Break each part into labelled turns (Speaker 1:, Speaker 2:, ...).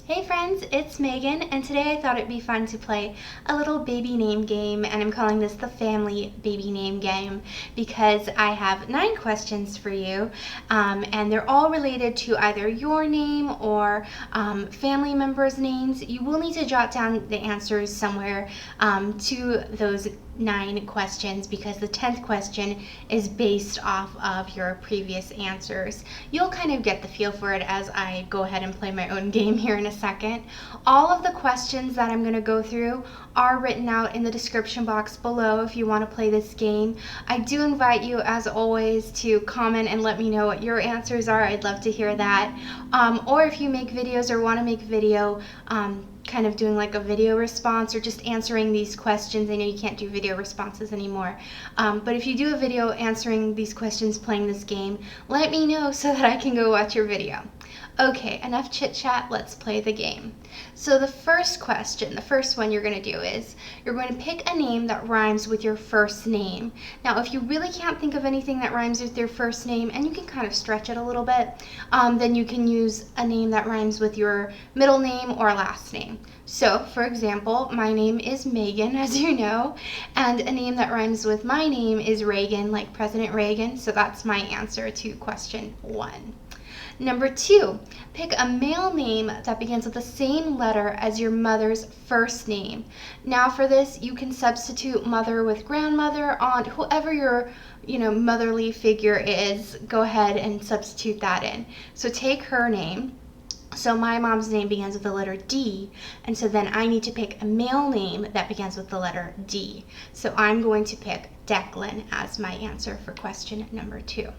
Speaker 1: Hey friends, it's Megan, and today I thought it'd be fun to play a little baby name game, and I'm calling this the family baby name game because I have 9 questions for you, and they're all related to either your name or family members' names. You will need to jot down the answers somewhere to those 9 questions because the 10th question is based off of your previous answers. You'll kind of get the feel for it as I go ahead and play my own game here in a second. All of the questions that I'm going to go through are written out in the description box below if you want to play this game. I do invite you, as always, to comment and let me know what your answers are. I'd love to hear that. Or if you make videos or want to make a video, kind of doing like a video response or just answering these questions. I know you can't do video responses anymore, but if you do a video answering these questions playing this game, let me know so that I can go watch your video. Okay, enough chit chat, let's play the game. So the first question, the first one you're going to do is you're going to pick a name that rhymes with your first name. Now if you really can't think of anything that rhymes with your first name, and you can kind of stretch it a little bit, then you can use a name that rhymes with your middle name or last name. So for example, my name is Megan, as you know, and a name that rhymes with my name is Reagan, like President Reagan, so that's my answer to question 1. Number 2, pick a male name that begins with the same letter as your mother's first name. Now for this, you can substitute mother with grandmother, aunt, whoever your motherly figure is. Go ahead and substitute that in. So take her name. So my mom's name begins with the letter D, and so then I need to pick a male name that begins with the letter D. So I'm going to pick Declan as my answer for question number 2.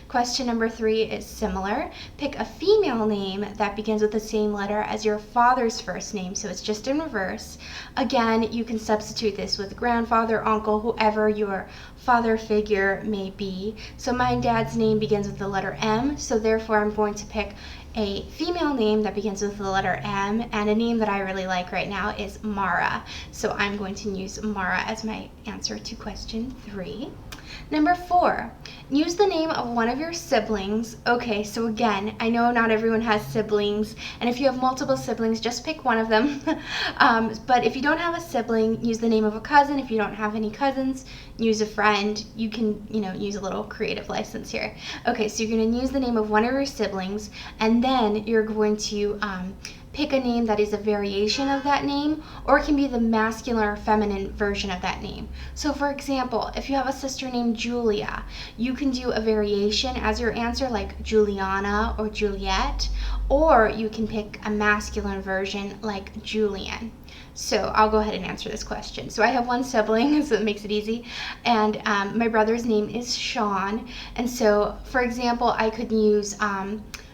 Speaker 1: Question number 3 is similar. Pick a female name that begins with the same letter as your father's first name, so it's just in reverse. Again, you can substitute this with grandfather, uncle, whoever your father figure may be. So my dad's name begins with the letter M, so therefore I'm going to pick a female name that begins with the letter M, and a name that I really like right now is Mara. So I'm going to use Mara as my answer to question 3. Number 4, use the name of one of your siblings. Okay, so again, I know not everyone has siblings, and if you have multiple siblings, just pick one of them. But if you don't have a sibling, use the name of a cousin. If you don't have any cousins, use a friend. You can, use a little creative license here. Okay, so you're going to use the name of one of your siblings, and then you're going to pick a name that is a variation of that name, or it can be the masculine or feminine version of that name. So for example, if you have a sister named Julia, you can do a variation as your answer, like Juliana or Juliet, or you can pick a masculine version like Julian. So I'll go ahead and answer this question. So I have one sibling, so it makes it easy, and my brother's name is Sean, and so for example, I could use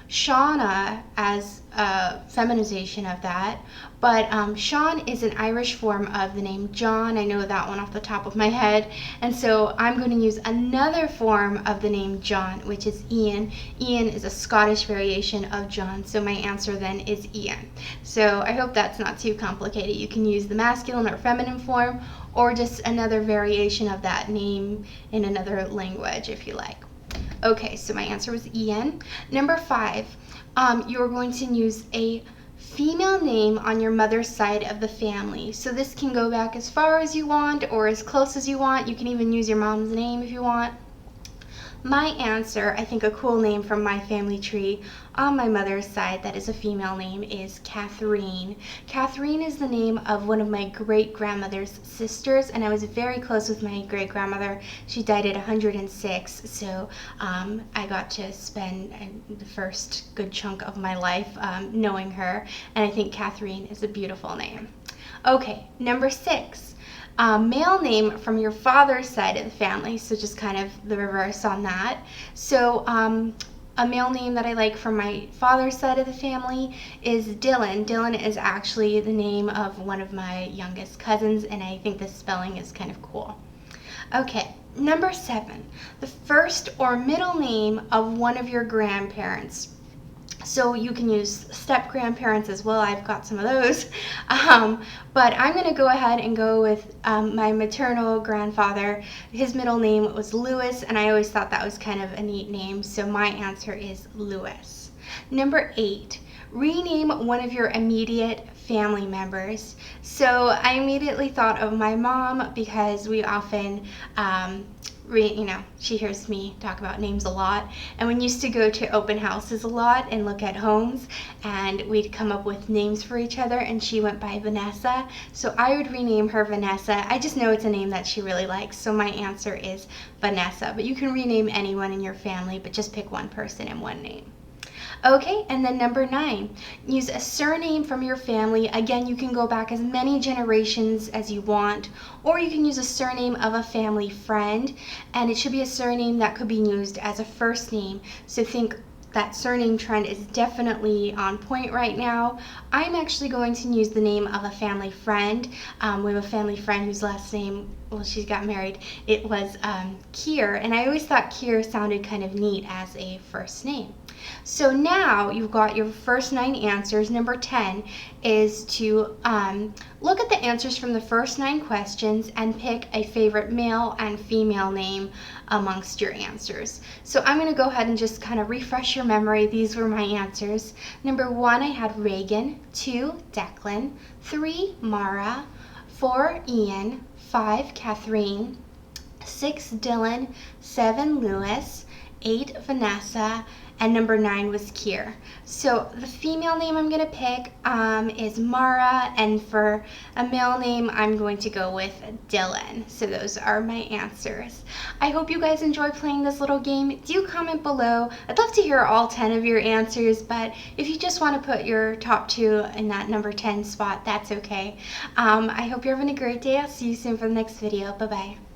Speaker 1: Shauna as a feminization of that, but Sean is an Irish form of the name John. I know that one off the top of my head, and so I'm going to use another form of the name John, which is Ian. Ian is a Scottish variation of John, so my answer then is Ian. So I hope that's not too complicated. You can use the masculine or feminine form, or just another variation of that name in another language if you like. Okay, so my answer was Ian. Number 5, you're going to use a female name on your mother's side of the family. So this can go back as far as you want or as close as you want. You can even use your mom's name if you want. My answer, I think a cool name from my family tree on my mother's side that is a female name is Catherine. Catherine is the name of one of my great-grandmother's sisters, and I was very close with my great-grandmother. She died at 106, so I got to spend the first good chunk of my life knowing her, and I think Catherine is a beautiful name. Okay, number 6. Male name from your father's side of the family, so just kind of the reverse on that. So a male name that I like from my father's side of the family is Dylan. Dylan is actually the name of one of my youngest cousins, and I think the spelling is kind of cool. Okay, number 7, the first or middle name of one of your grandparents. So you can use step-grandparents as well. I've got some of those. But I'm going to go ahead and go with my maternal grandfather. His middle name was Lewis, and I always thought that was kind of a neat name, so my answer is Lewis. Number 8, rename one of your immediate family members. So I immediately thought of my mom because we often she hears me talk about names a lot, and we used to go to open houses a lot and look at homes, and we'd come up with names for each other, and she went by Vanessa, so I would rename her Vanessa. I just know it's a name that she really likes, so my answer is Vanessa, but you can rename anyone in your family, but just pick one person and one name. Okay, and then number 9, use a surname from your family. Again, you can go back as many generations as you want, or you can use a surname of a family friend, and it should be a surname that could be used as a first name. So think that surname trend is definitely on point right now. I'm actually going to use the name of a family friend. We have a family friend whose last name, well, she got married, it was Kier, and I always thought Kier sounded kind of neat as a first name. So now you've got your first 9 answers. Number 10 is to look at the answers from the first 9 questions and pick a favorite male and female name amongst your answers. So I'm going to go ahead and just kind of refresh your memory. These were my answers. Number 1, I had Reagan. 2, Declan. 3, Mara. 4, Ian. 5, Catherine. 6, Dylan. 7, Lewis. 8, Vanessa. And number 9 was Kier. So the female name I'm going to pick is Mara, and for a male name I'm going to go with Dylan. So those are my answers. I hope you guys enjoy playing this little game. Do comment below. I'd love to hear all 10 of your answers, but if you just want to put your top 2 in that number 10 spot, that's okay. I hope you're having a great day. I'll see you soon for the next video. Bye-bye.